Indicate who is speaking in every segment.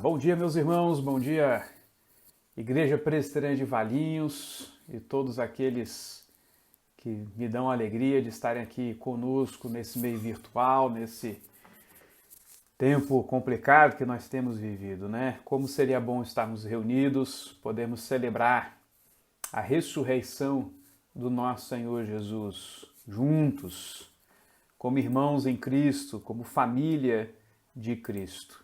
Speaker 1: Bom dia meus irmãos, bom dia Igreja Presbiteriana de Valinhos e todos aqueles que me dão a alegria de estarem aqui conosco nesse meio virtual, nesse tempo complicado que nós temos vivido, né? Como seria bom estarmos reunidos, podemos celebrar a ressurreição do nosso Senhor Jesus juntos, como irmãos em Cristo, como família de Cristo.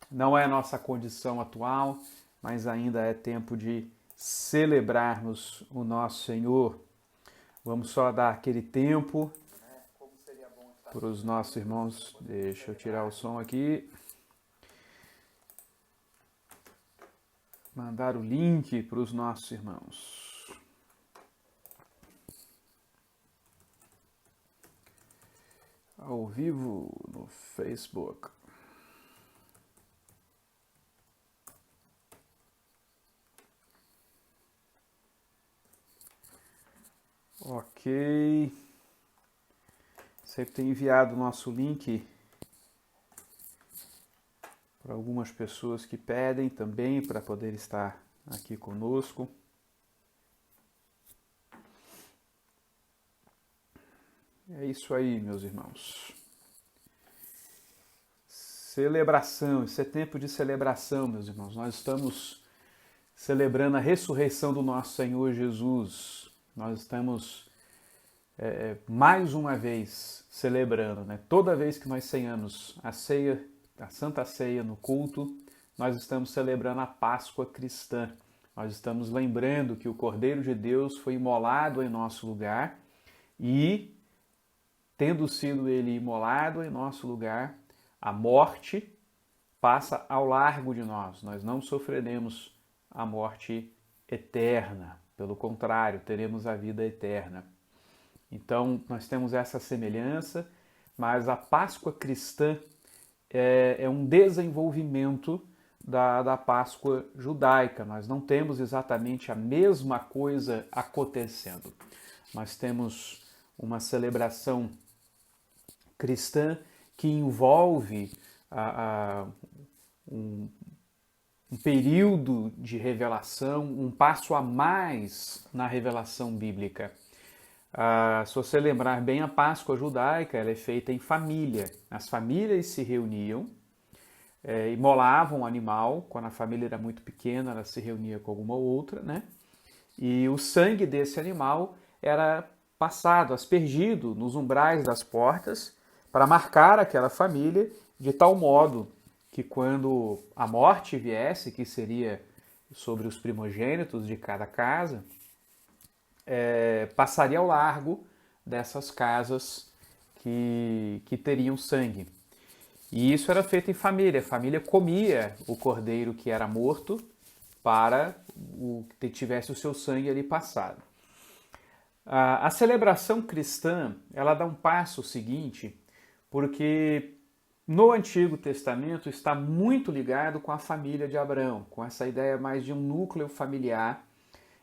Speaker 1: Não é a nossa condição atual, mas ainda é tempo de celebrarmos o nosso Senhor. Vamos só dar aquele tempo para os nossos irmãos. Deixa eu tirar o som aqui. Mandar o link para os nossos irmãos. Ao vivo no Facebook. Ok. Sempre tem enviado o nosso link para algumas pessoas que pedem também para poder estar aqui conosco. É isso aí, meus irmãos. Celebração, isso é tempo de celebração, meus irmãos. Nós estamos celebrando a ressurreição do nosso Senhor Jesus. Nós estamos mais uma vez celebrando, né? Toda vez que nós ceiamos a ceia, a Santa Ceia no culto, nós estamos celebrando a Páscoa cristã. Nós estamos lembrando que o Cordeiro de Deus foi imolado em nosso lugar e, tendo sido ele imolado em nosso lugar, a morte passa ao largo de nós. Nós não sofreremos a morte eterna. Pelo contrário, teremos a vida eterna. Então, nós temos essa semelhança, mas a Páscoa cristã é um desenvolvimento da Páscoa judaica. Nós não temos exatamente a mesma coisa acontecendo. Nós temos uma celebração cristã que envolve um período de revelação, um passo a mais na revelação bíblica. Se você lembrar bem, a Páscoa judaica ela é feita em família. As famílias se reuniam, imolavam um animal. Quando a família era muito pequena, ela se reunia com alguma outra, né? E o sangue desse animal era passado, aspergido nos umbrais das portas para marcar aquela família de tal modo que quando a morte viesse, que seria sobre os primogênitos de cada casa, passaria ao largo dessas casas que teriam sangue. E isso era feito em família. A família comia o cordeiro que era morto para que tivesse o seu sangue ali passado. A celebração cristã, ela dá um passo seguinte, porque no Antigo Testamento está muito ligado com a família de Abraão, com essa ideia mais de um núcleo familiar,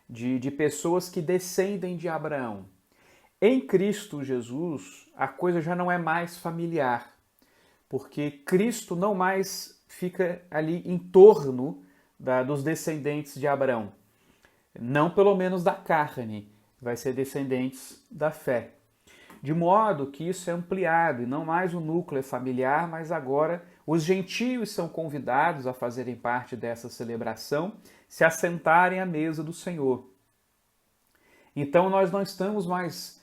Speaker 1: de pessoas que descendem de Abraão. Em Cristo Jesus, a coisa já não é mais familiar, porque Cristo não mais fica ali em torno dos descendentes de Abraão. Não pelo menos da carne, vai ser descendentes da fé. De modo que isso é ampliado e não mais o núcleo familiar, mas agora os gentios são convidados a fazerem parte dessa celebração, se assentarem à mesa do Senhor. Então nós não estamos mais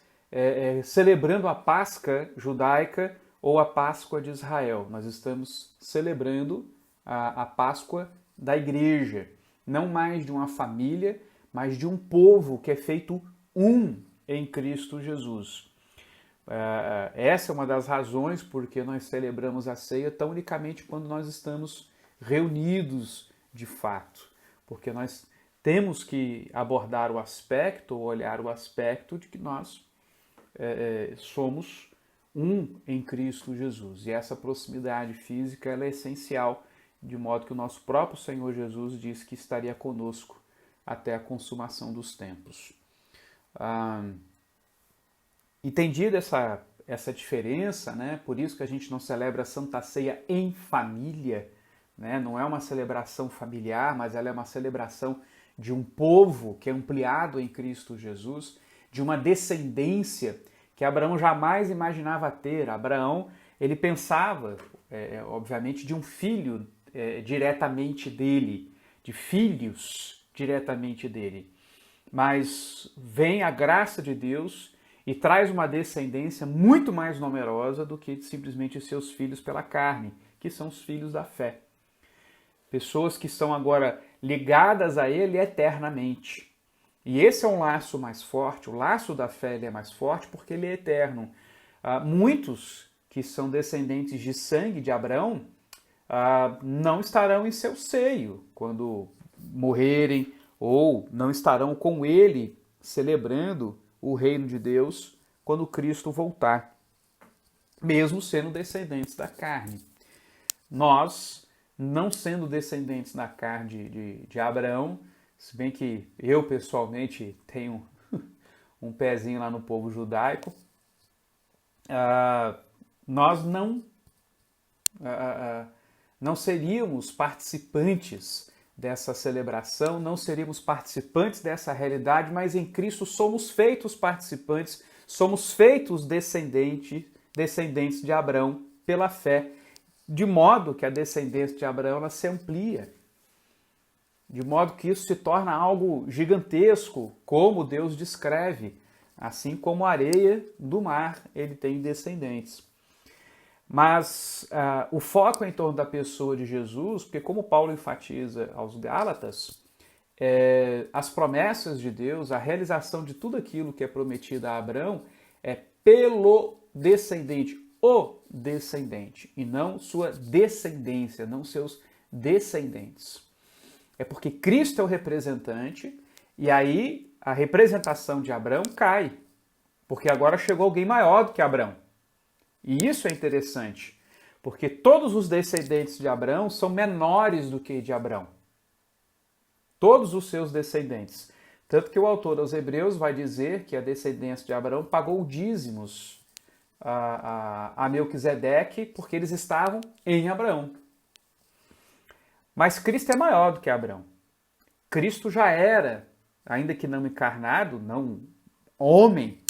Speaker 1: celebrando a Páscoa judaica ou a Páscoa de Israel. Nós estamos celebrando a Páscoa da igreja, não mais de uma família, mas de um povo que é feito um em Cristo Jesus. Essa é uma das razões porque nós celebramos a ceia tão unicamente quando nós estamos reunidos de fato, porque nós temos que abordar o aspecto, ou olhar o aspecto de que nós somos um em Cristo Jesus. E essa proximidade física ela é essencial, de modo que o nosso próprio Senhor Jesus disse que estaria conosco até a consumação dos tempos. Entendida essa diferença, né? Por isso que a gente não celebra a Santa Ceia em família, né? Não é uma celebração familiar, mas ela é uma celebração de um povo que é ampliado em Cristo Jesus, de uma descendência que Abraão jamais imaginava ter. Abraão, ele pensava, obviamente, de um filho diretamente dele, de filhos diretamente dele. Mas vem a graça de Deus e traz uma descendência muito mais numerosa do que simplesmente seus filhos pela carne, que são os filhos da fé. Pessoas que são agora ligadas a Ele eternamente. E esse é um laço mais forte, o laço da fé ele é mais forte porque ele é eterno. Muitos que são descendentes de sangue de Abraão não estarão em seu seio quando morrerem, ou não estarão com ele celebrando o reino de Deus quando Cristo voltar, mesmo sendo descendentes da carne. Nós, não sendo descendentes da carne de Abraão, se bem que eu pessoalmente tenho um pezinho lá no povo judaico, nós não seríamos participantes dessa celebração, não seríamos participantes dessa realidade, mas em Cristo somos feitos participantes, somos feitos descendentes de Abraão pela fé, de modo que a descendência de Abraão ela se amplia, de modo que isso se torna algo gigantesco, como Deus descreve, assim como a areia do mar, ele tem descendentes. Mas o foco é em torno da pessoa de Jesus, porque como Paulo enfatiza aos Gálatas, as promessas de Deus, a realização de tudo aquilo que é prometido a Abraão é pelo descendente, o descendente, e não sua descendência, não seus descendentes. É porque Cristo é o representante, e aí a representação de Abraão cai, porque agora chegou alguém maior do que Abraão. E isso é interessante, porque todos os descendentes de Abraão são menores do que de Abraão. Todos os seus descendentes. Tanto que o autor aos Hebreus vai dizer que a descendência de Abraão pagou dízimos a Melquisedeque, porque eles estavam em Abraão. Mas Cristo é maior do que Abraão. Cristo já era, ainda que não encarnado, não homem,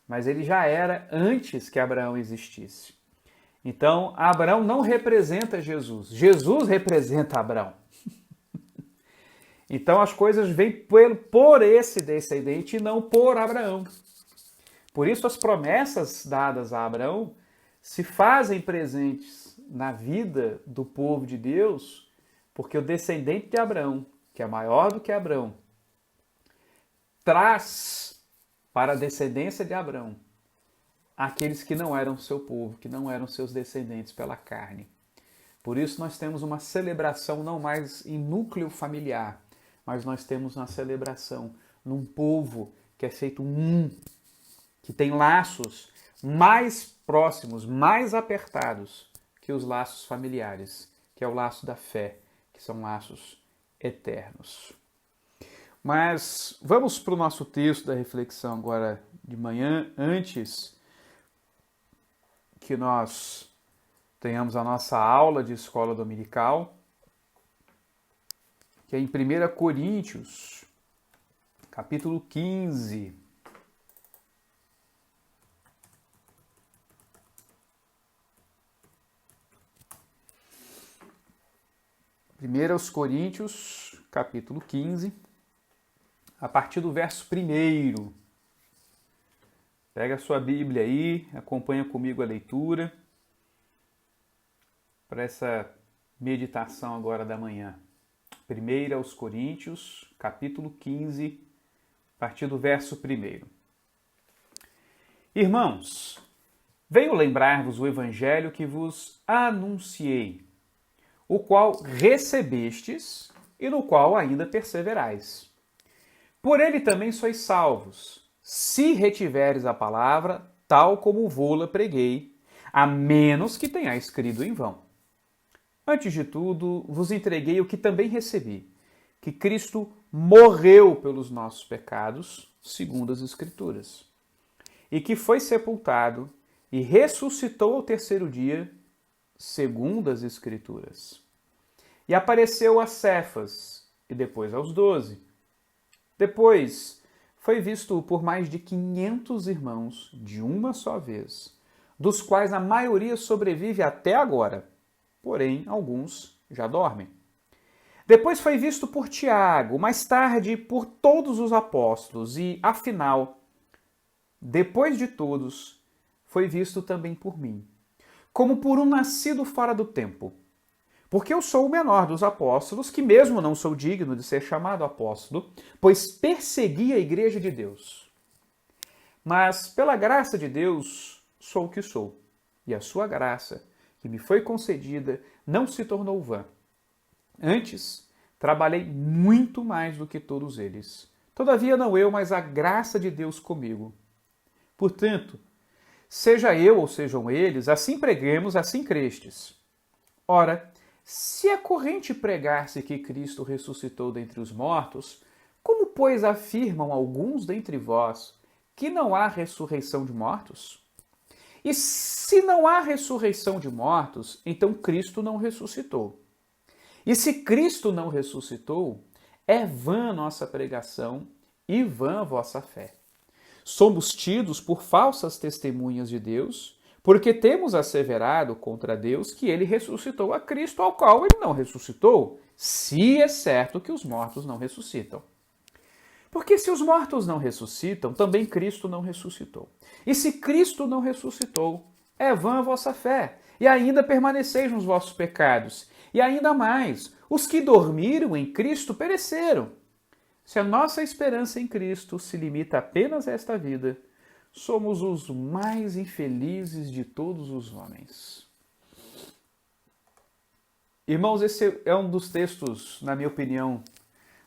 Speaker 1: mas ele já era antes que Abraão existisse. Então, Abraão não representa Jesus. Jesus representa Abraão. Então, as coisas vêm por esse descendente e não por Abraão. Por isso, as promessas dadas a Abraão se fazem presentes na vida do povo de Deus, porque o descendente de Abraão, que é maior do que Abraão, traz para a descendência de Abraão aqueles que não eram seu povo, que não eram seus descendentes pela carne. Por isso nós temos uma celebração não mais em núcleo familiar, mas nós temos uma celebração num povo que é feito que tem laços mais próximos, mais apertados que os laços familiares, que é o laço da fé, que são laços eternos. Mas vamos para o nosso texto da reflexão agora de manhã, antes que nós tenhamos a nossa aula de escola dominical, que é em 1 Coríntios, capítulo 15. Primeiro Coríntios, capítulo 15, a partir do verso 1. Pega a sua Bíblia aí, acompanha comigo a leitura para essa meditação agora da manhã. 1 Coríntios, capítulo 15, a partir do verso 1. Irmãos, venho lembrar-vos o evangelho que vos anunciei, o qual recebestes e no qual ainda perseverais. Por ele também sois salvos, se retiveres a palavra, tal como vô-la preguei, a menos que tenhais crido em vão. Antes de tudo, vos entreguei o que também recebi, que Cristo morreu pelos nossos pecados, segundo as Escrituras, e que foi sepultado e ressuscitou ao terceiro dia, segundo as Escrituras, e apareceu a Cefas, e depois aos 12. Depois foi visto por mais de 500 irmãos de uma só vez, dos quais a maioria sobrevive até agora, porém alguns já dormem. Depois foi visto por Tiago, mais tarde por todos os apóstolos, e, afinal, depois de todos, foi visto também por mim, como por um nascido fora do tempo. Porque eu sou o menor dos apóstolos, que mesmo não sou digno de ser chamado apóstolo, pois persegui a igreja de Deus. Mas, pela graça de Deus, sou o que sou, e a sua graça, que me foi concedida, não se tornou vã. Antes, trabalhei muito mais do que todos eles. Todavia não eu, mas a graça de Deus comigo. Portanto, seja eu ou sejam eles, assim preguemos, assim crestes. Ora, se é corrente pregar-se que Cristo ressuscitou dentre os mortos, como, pois, afirmam alguns dentre vós que não há ressurreição de mortos? E se não há ressurreição de mortos, então Cristo não ressuscitou. E se Cristo não ressuscitou, é vã nossa pregação e vã vossa fé. Somos tidos por falsas testemunhas de Deus, porque temos asseverado contra Deus que ele ressuscitou a Cristo, ao qual ele não ressuscitou, se é certo que os mortos não ressuscitam. Porque se os mortos não ressuscitam, também Cristo não ressuscitou. E se Cristo não ressuscitou, é vã a vossa fé, e ainda permaneceis nos vossos pecados. E ainda mais, os que dormiram em Cristo pereceram. Se a nossa esperança em Cristo se limita apenas a esta vida, somos os mais infelizes de todos os homens. Irmãos, esse é um dos textos, na minha opinião,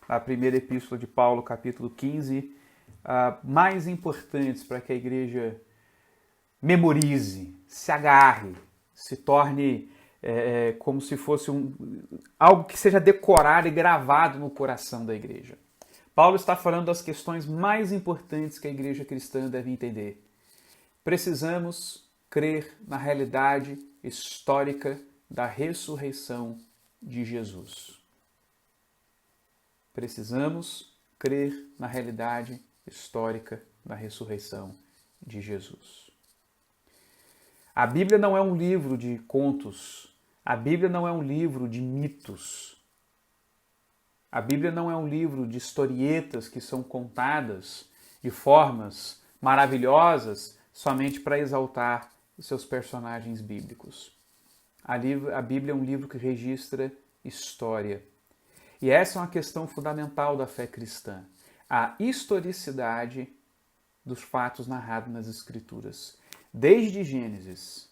Speaker 1: da primeira epístola de Paulo, capítulo 15, mais importantes para que a igreja memorize, se agarre, se torne como se fosse algo que seja decorado e gravado no coração da igreja. Paulo está falando das questões mais importantes que a igreja cristã deve entender. Precisamos crer na realidade histórica da ressurreição de Jesus. Precisamos crer na realidade histórica da ressurreição de Jesus. A Bíblia não é um livro de contos. A Bíblia não é um livro de mitos. A Bíblia não é um livro de historietas que são contadas de formas maravilhosas somente para exaltar os seus personagens bíblicos. A Bíblia é um livro que registra história. E essa é uma questão fundamental da fé cristã. A historicidade dos fatos narrados nas Escrituras. Desde Gênesis,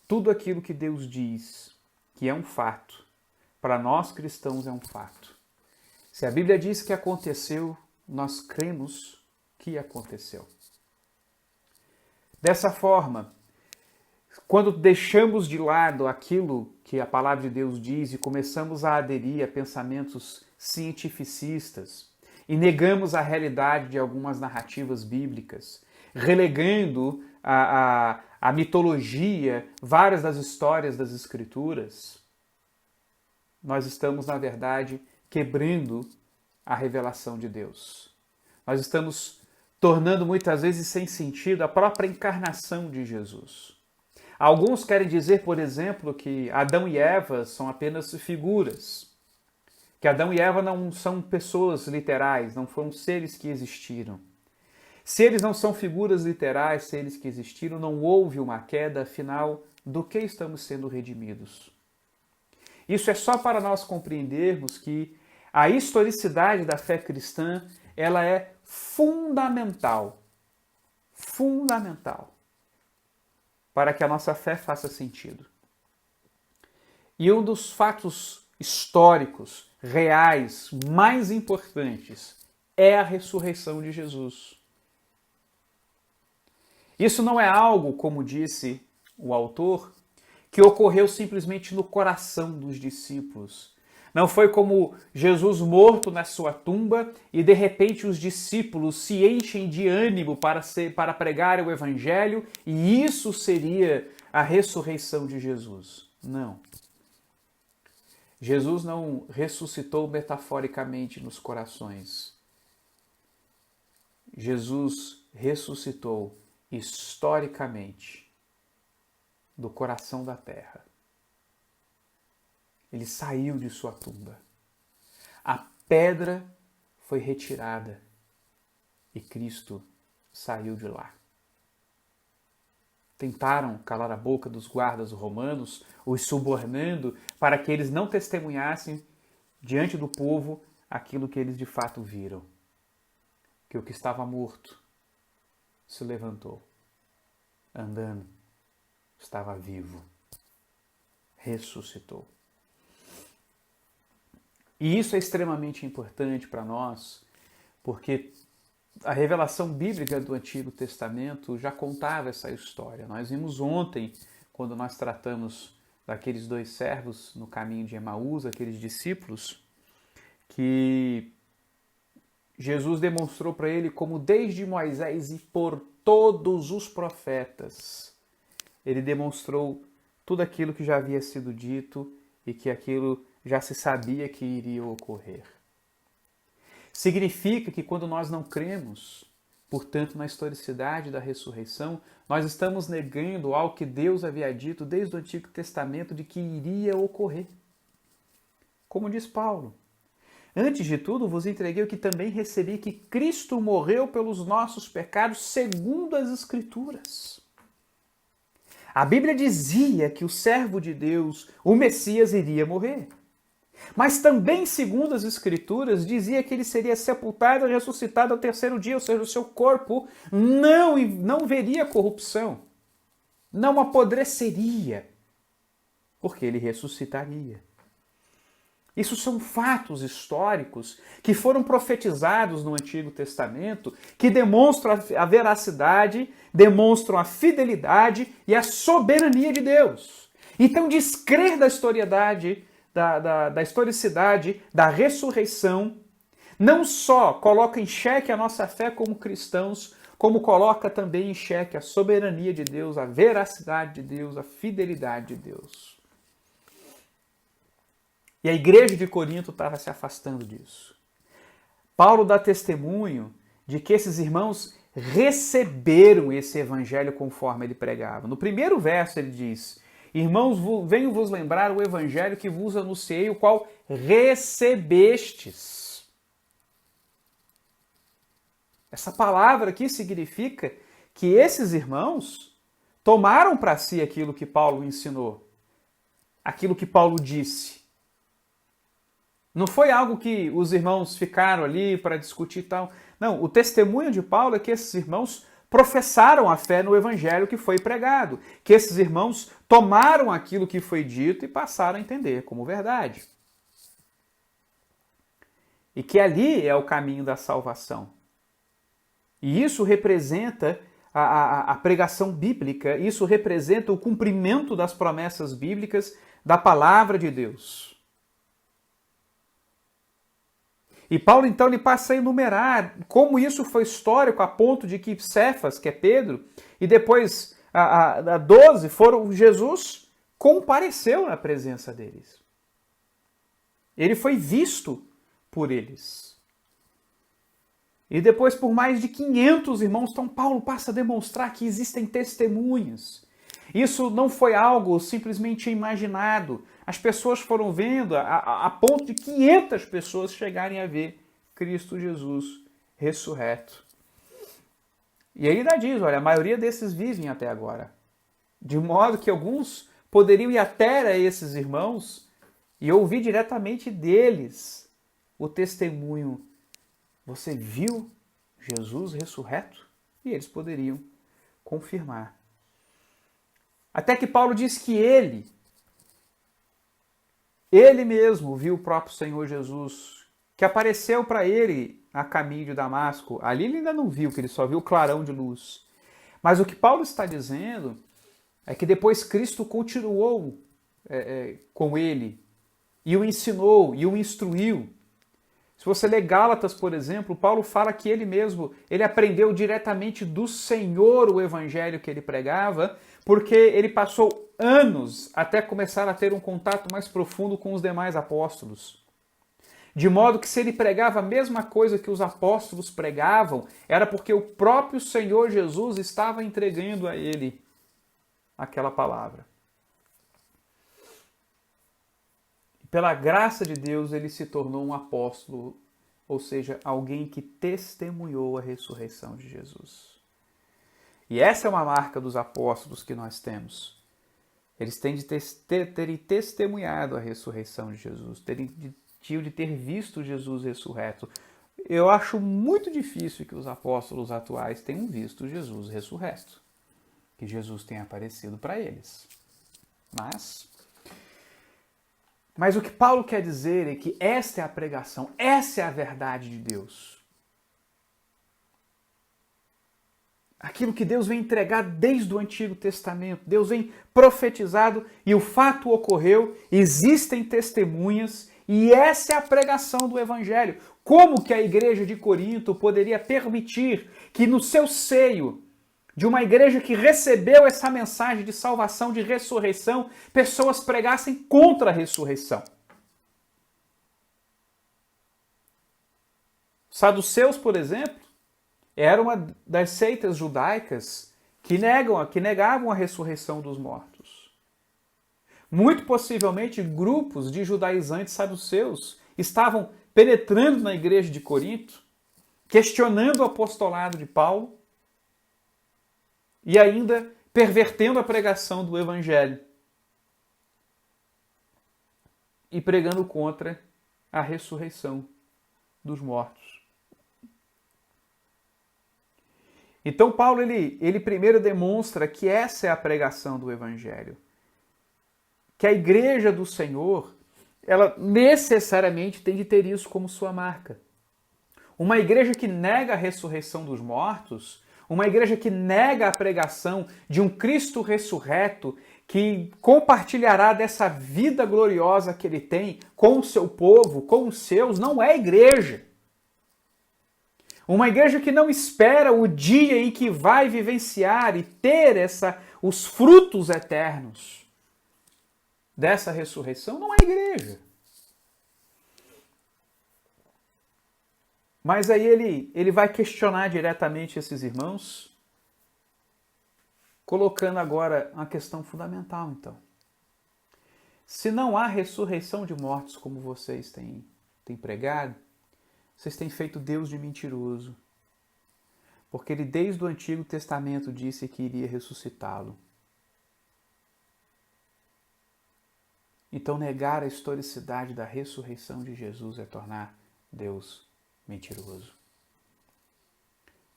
Speaker 1: tudo aquilo que Deus diz que é um fato, para nós cristãos é um fato. Se a Bíblia diz que aconteceu, nós cremos que aconteceu. Dessa forma, quando deixamos de lado aquilo que a palavra de Deus diz e começamos a aderir a pensamentos cientificistas e negamos a realidade de algumas narrativas bíblicas, relegando a mitologia, várias das histórias das Escrituras, nós estamos, na verdade, quebrando a revelação de Deus. Nós estamos tornando muitas vezes sem sentido a própria encarnação de Jesus. Alguns querem dizer, por exemplo, que Adão e Eva são apenas figuras, que Adão e Eva não são pessoas literais, não foram seres que existiram. Se eles não são figuras literais, seres que existiram, não houve uma queda, afinal, do que estamos sendo redimidos? Isso é só para nós compreendermos que a historicidade da fé cristã, ela é fundamental para que a nossa fé faça sentido. E um dos fatos históricos, reais, mais importantes é a ressurreição de Jesus. Isso não é algo, como disse o autor, que ocorreu simplesmente no coração dos discípulos. Não foi como Jesus morto na sua tumba e de repente os discípulos se enchem de ânimo para pregar o evangelho e isso seria a ressurreição de Jesus. Não. Jesus não ressuscitou metaforicamente nos corações. Jesus ressuscitou historicamente do coração da terra. Ele saiu de sua tumba. A pedra foi retirada e Cristo saiu de lá. Tentaram calar a boca dos guardas romanos, os subornando para que eles não testemunhassem diante do povo aquilo que eles de fato viram. Que o que estava morto se levantou, andando, estava vivo, ressuscitou. E isso é extremamente importante para nós, porque a revelação bíblica do Antigo Testamento já contava essa história. Nós vimos ontem, quando nós tratamos daqueles dois servos no caminho de Emaús, aqueles discípulos, que Jesus demonstrou para ele como desde Moisés e por todos os profetas, ele demonstrou tudo aquilo que já havia sido dito e que aquilo já se sabia que iria ocorrer. Significa que quando nós não cremos, portanto, na historicidade da ressurreição, nós estamos negando algo que Deus havia dito desde o Antigo Testamento de que iria ocorrer. Como diz Paulo, antes de tudo vos entreguei o que também recebi, que Cristo morreu pelos nossos pecados segundo as Escrituras. A Bíblia dizia que o servo de Deus, o Messias, iria morrer. Mas também, segundo as Escrituras, dizia que ele seria sepultado e ressuscitado ao terceiro dia, ou seja, o seu corpo não veria corrupção, não apodreceria, porque ele ressuscitaria. Isso são fatos históricos que foram profetizados no Antigo Testamento, que demonstram a veracidade, demonstram a fidelidade e a soberania de Deus. Então, descrer da historicidade, da historicidade, da ressurreição, não só coloca em xeque a nossa fé como cristãos, como coloca também em xeque a soberania de Deus, a veracidade de Deus, a fidelidade de Deus. E a igreja de Corinto estava se afastando disso. Paulo dá testemunho de que esses irmãos receberam esse evangelho conforme ele pregava. No primeiro verso ele diz: irmãos, venho vos lembrar o evangelho que vos anunciei, o qual recebestes. Essa palavra aqui significa que esses irmãos tomaram para si aquilo que Paulo ensinou, aquilo que Paulo disse. Não foi algo que os irmãos ficaram ali para discutir e tal. Não, o testemunho de Paulo é que esses irmãos professaram a fé no evangelho que foi pregado, que esses irmãos tomaram aquilo que foi dito e passaram a entender como verdade. E que ali é o caminho da salvação. E isso representa a pregação bíblica, isso representa o cumprimento das promessas bíblicas da palavra de Deus. E Paulo, então, ele passa a enumerar como isso foi histórico a ponto de que Cefas, que é Pedro, e depois a 12, Jesus compareceu na presença deles. Ele foi visto por eles. E depois por mais de 500 irmãos, então Paulo passa a demonstrar que existem testemunhas. Isso não foi algo simplesmente imaginado. As pessoas foram vendo a ponto de 500 pessoas chegarem a ver Cristo Jesus ressurreto. E aí ainda diz, olha, a maioria desses vivem até agora. De modo que alguns poderiam ir até a esses irmãos e ouvir diretamente deles o testemunho. Você viu Jesus ressurreto? E eles poderiam confirmar. Até que Paulo diz que ele mesmo viu o próprio Senhor Jesus, que apareceu para ele a caminho de Damasco. Ali ele ainda não viu, que ele só viu o clarão de luz. Mas o que Paulo está dizendo é que depois Cristo continuou com ele, e o ensinou, e o instruiu. Se você ler Gálatas, por exemplo, Paulo fala que ele aprendeu diretamente do Senhor o evangelho que ele pregava, porque ele passou anos até começar a ter um contato mais profundo com os demais apóstolos. De modo que se ele pregava a mesma coisa que os apóstolos pregavam, era porque o próprio Senhor Jesus estava entregando a ele aquela palavra. E pela graça de Deus, ele se tornou um apóstolo, ou seja, alguém que testemunhou a ressurreição de Jesus. E essa é uma marca dos apóstolos que nós temos. Eles têm de terem testemunhado a ressurreição de Jesus, tinham de ter visto Jesus ressurreto. Eu acho muito difícil que os apóstolos atuais tenham visto Jesus ressurreto, que Jesus tenha aparecido para eles. Mas o que Paulo quer dizer é que esta é a pregação, essa é a verdade de Deus. Aquilo que Deus vem entregar desde o Antigo Testamento. Deus vem profetizado e o fato ocorreu, existem testemunhas e essa é a pregação do Evangelho. Como que a igreja de Corinto poderia permitir que no seu seio, de uma igreja que recebeu essa mensagem de salvação, de ressurreição, pessoas pregassem contra a ressurreição? Os saduceus, por exemplo, era uma das seitas judaicas que negavam a ressurreição dos mortos. Muito possivelmente, grupos de judaizantes saduceus estavam penetrando na igreja de Corinto, questionando o apostolado de Paulo e ainda pervertendo a pregação do Evangelho e pregando contra a ressurreição dos mortos. Então Paulo ele primeiro demonstra que essa é a pregação do Evangelho. Que a igreja do Senhor, ela necessariamente tem de ter isso como sua marca. Uma igreja que nega a ressurreição dos mortos, uma igreja que nega a pregação de um Cristo ressurreto, que compartilhará dessa vida gloriosa que ele tem com o seu povo, com os seus, não é igreja. Uma igreja que não espera o dia em que vai vivenciar e ter os frutos eternos dessa ressurreição, não é igreja. Mas aí ele vai questionar diretamente esses irmãos, colocando agora uma questão fundamental, então. Se não há ressurreição de mortos como vocês têm pregado, vocês têm feito Deus de mentiroso, porque ele desde o Antigo Testamento disse que iria ressuscitá-lo. Então negar a historicidade da ressurreição de Jesus é tornar Deus mentiroso.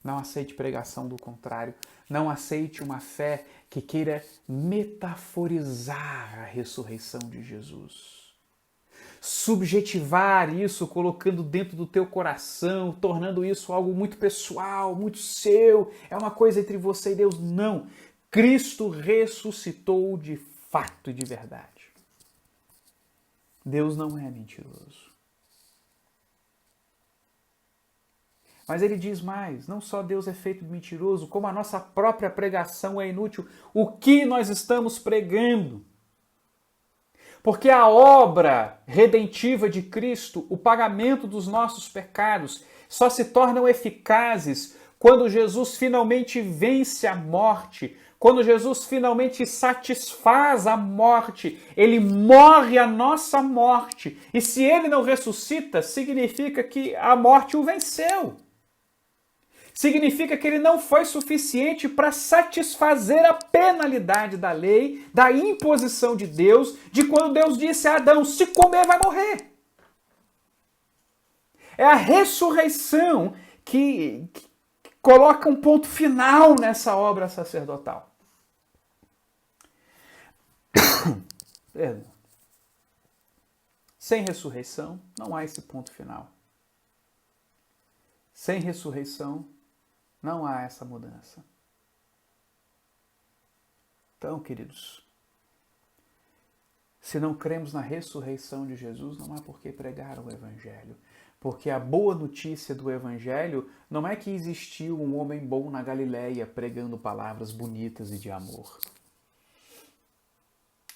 Speaker 1: Não aceite pregação do contrário, não aceite uma fé que queira metaforizar a ressurreição de Jesus. Subjetivar isso, colocando dentro do teu coração, tornando isso algo muito pessoal, muito seu, é uma coisa entre você e Deus. Não. Cristo ressuscitou de fato e de verdade. Deus não é mentiroso. Mas ele diz mais, não só Deus é feito de mentiroso, como a nossa própria pregação é inútil. O que nós estamos pregando? Porque a obra redentiva de Cristo, o pagamento dos nossos pecados, só se tornam eficazes quando Jesus finalmente vence a morte, quando Jesus finalmente satisfaz a morte. Ele morre a nossa morte. E se ele não ressuscita, significa que a morte o venceu. Significa que ele não foi suficiente para satisfazer a penalidade da lei, da imposição de Deus, de quando Deus disse a Adão, se comer vai morrer. É a ressurreição que coloca um ponto final nessa obra sacerdotal. Sem ressurreição, não há esse ponto final. Sem ressurreição, não há essa mudança. Então, queridos, se não cremos na ressurreição de Jesus, não há por que pregar o Evangelho. Porque a boa notícia do Evangelho não é que existiu um homem bom na Galileia pregando palavras bonitas e de amor.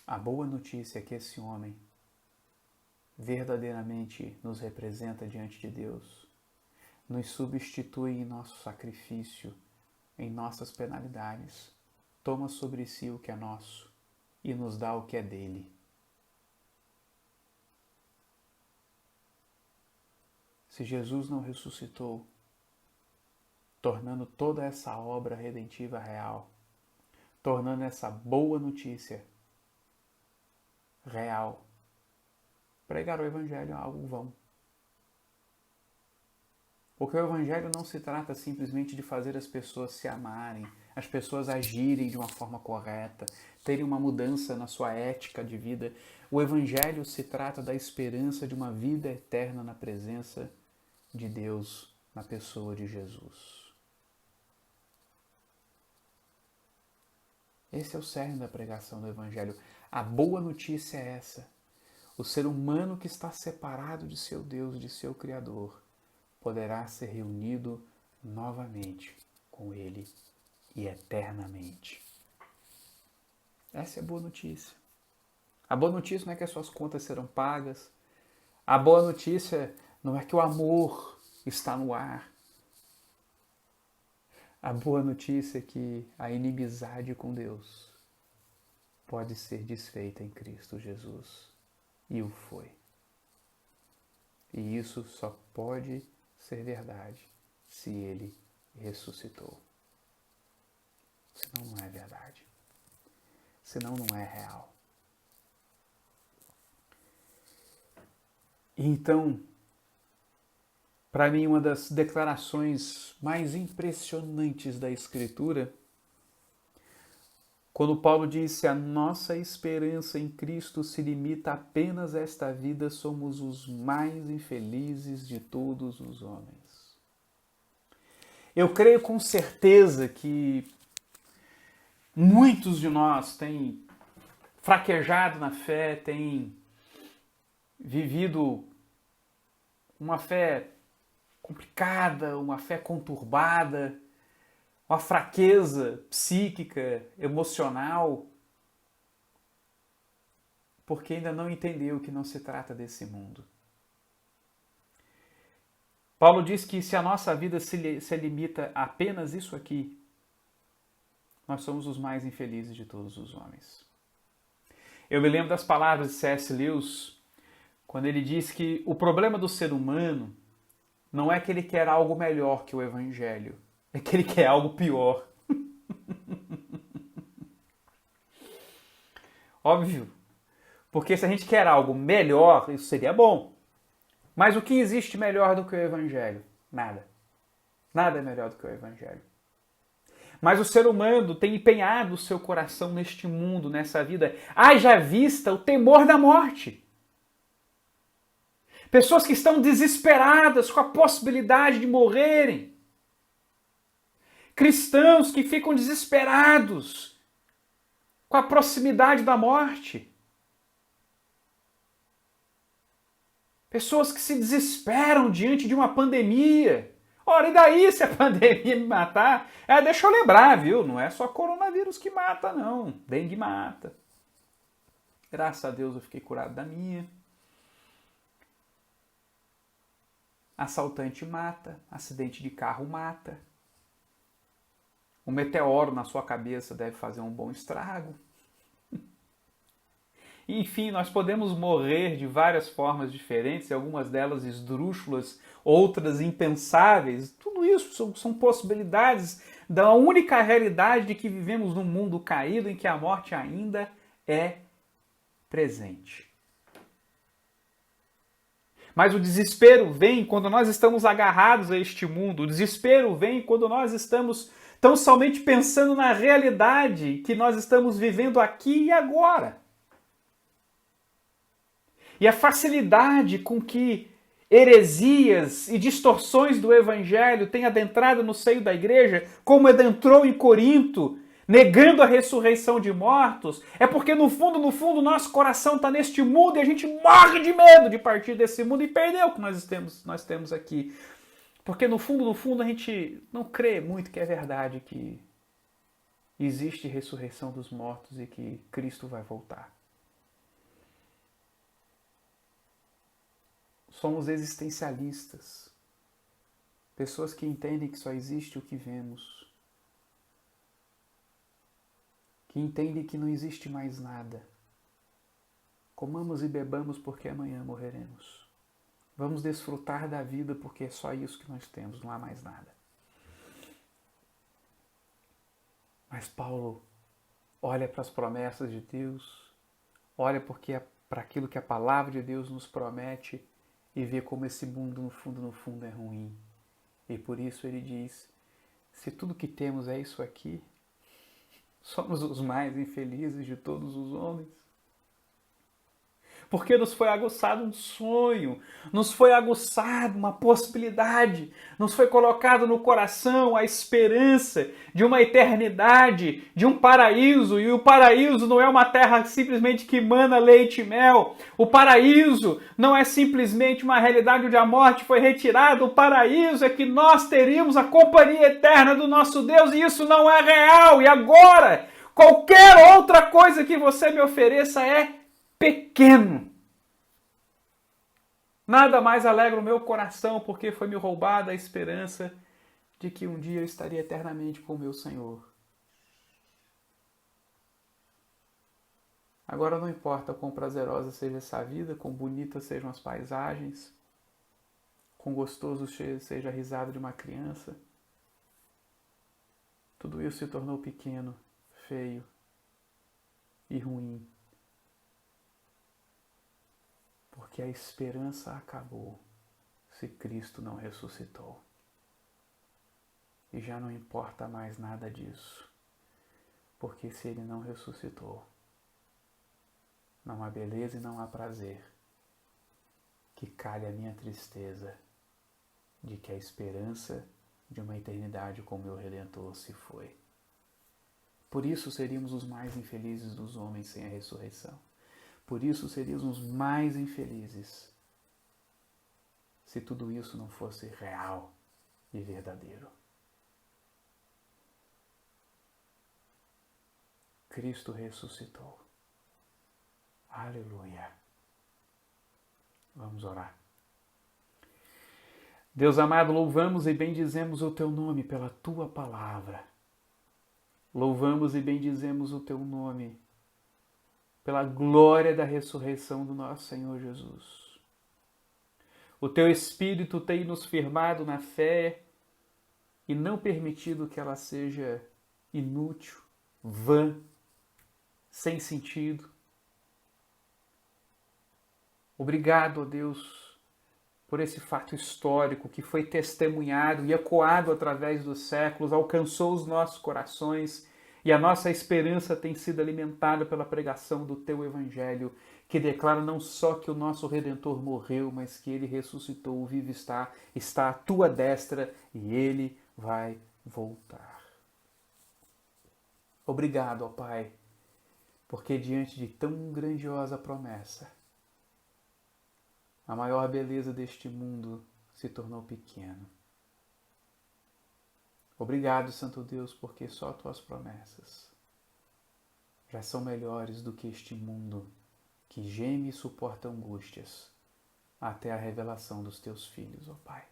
Speaker 1: A boa notícia é que esse homem verdadeiramente nos representa diante de Deus, nos substitui em nosso sacrifício, em nossas penalidades, toma sobre si o que é nosso e nos dá o que é dele. Se Jesus não ressuscitou, tornando toda essa obra redentiva real, tornando essa boa notícia real, pregar o Evangelho é algo vão. Porque o Evangelho não se trata simplesmente de fazer as pessoas se amarem, as pessoas agirem de uma forma correta, terem uma mudança na sua ética de vida. O Evangelho se trata da esperança de uma vida eterna na presença de Deus, na pessoa de Jesus. Esse é o cerne da pregação do Evangelho. A boa notícia é essa. O ser humano que está separado de seu Deus, de seu Criador, poderá ser reunido novamente com Ele e eternamente. Essa é a boa notícia. A boa notícia não é que as suas contas serão pagas. A boa notícia não é que o amor está no ar. A boa notícia é que a inimizade com Deus pode ser desfeita em Cristo Jesus. E o foi. E isso só pode ser verdade se Ele ressuscitou. Senão não é verdade. Senão não é real. E então, para mim, uma das declarações mais impressionantes da Escritura, quando Paulo diz: se a nossa esperança em Cristo se limita apenas a esta vida, somos os mais infelizes de todos os homens. Eu creio com certeza que muitos de nós têm fraquejado na fé, têm vivido uma fé complicada, uma fé conturbada, uma fraqueza psíquica, emocional, porque ainda não entendeu que não se trata desse mundo. Paulo diz que se a nossa vida se limita a apenas isso aqui, nós somos os mais infelizes de todos os homens. Eu me lembro das palavras de C.S. Lewis, quando ele diz que o problema do ser humano não é que ele quer algo melhor que o Evangelho, é que ele quer algo pior. Óbvio, porque se a gente quer algo melhor, isso seria bom. Mas o que existe melhor do que o Evangelho? Nada. Nada é melhor do que o Evangelho. Mas o ser humano tem empenhado o seu coração neste mundo, nessa vida, haja vista o temor da morte. Pessoas que estão desesperadas com a possibilidade de morrerem. Cristãos que ficam desesperados com a proximidade da morte. Pessoas que se desesperam diante de uma pandemia. Ora, e daí se a pandemia me matar? Deixa eu lembrar, viu? Não é só coronavírus que mata, não. Dengue mata. Graças a Deus eu fiquei curado da minha. Assaltante mata. Acidente de carro mata. Um meteoro na sua cabeça deve fazer um bom estrago. Enfim, nós podemos morrer de várias formas diferentes, algumas delas esdrúxulas, outras impensáveis. Tudo isso são possibilidades da única realidade de que vivemos num mundo caído em que a morte ainda é presente. Mas o desespero vem quando nós estamos agarrados a este mundo. O desespero vem quando nós estamos tão somente pensando na realidade que nós estamos vivendo aqui e agora. E a facilidade com que heresias e distorções do Evangelho têm adentrado no seio da igreja, como adentrou em Corinto, negando a ressurreição de mortos, é porque no fundo, nosso coração está neste mundo e a gente morre de medo de partir desse mundo e perder o que nós temos aqui. Porque no fundo, a gente não crê muito que é verdade que existe ressurreição dos mortos e que Cristo vai voltar. Somos existencialistas. Pessoas que entendem que só existe o que vemos. Que entendem que não existe mais nada. Comamos e bebamos porque amanhã morreremos. Vamos desfrutar da vida porque é só isso que nós temos, não há mais nada. Mas Paulo olha para as promessas de Deus, olha para aquilo que a palavra de Deus nos promete e vê como esse mundo no fundo é ruim. E por isso ele diz, se tudo que temos é isso aqui, somos os mais infelizes de todos os homens. Porque nos foi aguçado um sonho, nos foi aguçado uma possibilidade, nos foi colocado no coração a esperança de uma eternidade, de um paraíso. E o paraíso não é uma terra simplesmente que emana leite e mel. O paraíso não é simplesmente uma realidade onde a morte foi retirada. O paraíso é que nós teríamos a companhia eterna do nosso Deus e isso não é real. E agora, qualquer outra coisa que você me ofereça é pequeno. Nada mais alegra o meu coração porque foi me roubada a esperança de que um dia eu estaria eternamente com o meu Senhor. Agora não importa quão prazerosa seja essa vida, quão bonitas sejam as paisagens, quão gostoso seja a risada de uma criança. Tudo isso se tornou pequeno, feio e ruim. Porque a esperança acabou se Cristo não ressuscitou. E já não importa mais nada disso. Porque se Ele não ressuscitou, não há beleza e não há prazer que calhe a minha tristeza de que a esperança de uma eternidade com meu Redentor se foi. Por isso seríamos os mais infelizes dos homens sem a ressurreição. Por isso seríamos os mais infelizes se tudo isso não fosse real e verdadeiro. Cristo ressuscitou. Aleluia. Vamos orar. Deus amado, louvamos e bendizemos o Teu nome pela Tua palavra. Louvamos e bendizemos o Teu nome pela glória da ressurreição do nosso Senhor Jesus. O Teu Espírito tem nos firmado na fé e não permitido que ela seja inútil, vã, sem sentido. Obrigado, ó Deus, por esse fato histórico que foi testemunhado e ecoado através dos séculos, alcançou os nossos corações e a nossa esperança tem sido alimentada pela pregação do Teu Evangelho, que declara não só que o nosso Redentor morreu, mas que Ele ressuscitou, vivo está à Tua destra e Ele vai voltar. Obrigado, ó Pai, porque diante de tão grandiosa promessa, a maior beleza deste mundo se tornou pequeno. Obrigado, Santo Deus, porque só Tuas promessas já são melhores do que este mundo que geme e suporta angústias até a revelação dos Teus filhos, ó Pai.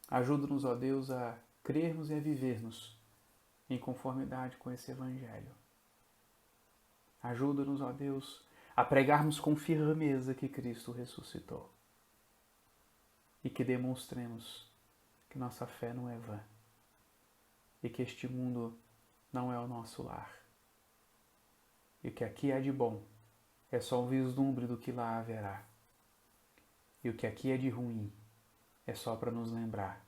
Speaker 1: Ajuda-nos, ó Deus, a crermos e a vivermos em conformidade com esse Evangelho. Ajuda-nos, ó Deus, a pregarmos com firmeza que Cristo ressuscitou e que demonstremos que nossa fé não é vã e que este mundo não é o nosso lar e que aqui há de bom é só um vislumbre do que lá haverá e o que aqui é de ruim é só para nos lembrar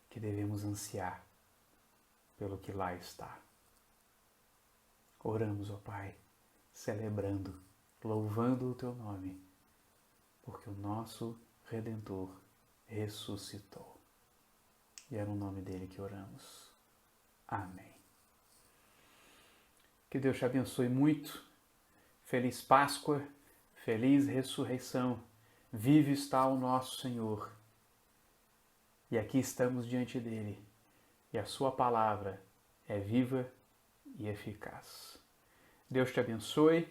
Speaker 1: que devemos ansiar pelo que lá está. Oramos, ó Pai, celebrando, louvando o Teu nome, porque o nosso Redentor ressuscitou. E é no nome dele que oramos. Amém. Que Deus te abençoe muito. Feliz Páscoa, feliz ressurreição. Vivo está o nosso Senhor. E aqui estamos diante dele. E a sua palavra é viva e eficaz. Deus te abençoe.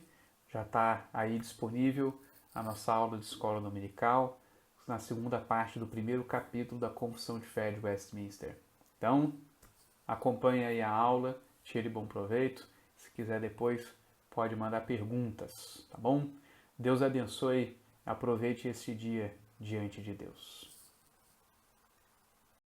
Speaker 1: Já está aí disponível a nossa aula de escola dominical, na segunda parte do primeiro capítulo da Confissão de Fé de Westminster. Então, acompanhe aí a aula, tire bom proveito. Se quiser depois, pode mandar perguntas, tá bom? Deus abençoe, aproveite esse dia diante de Deus.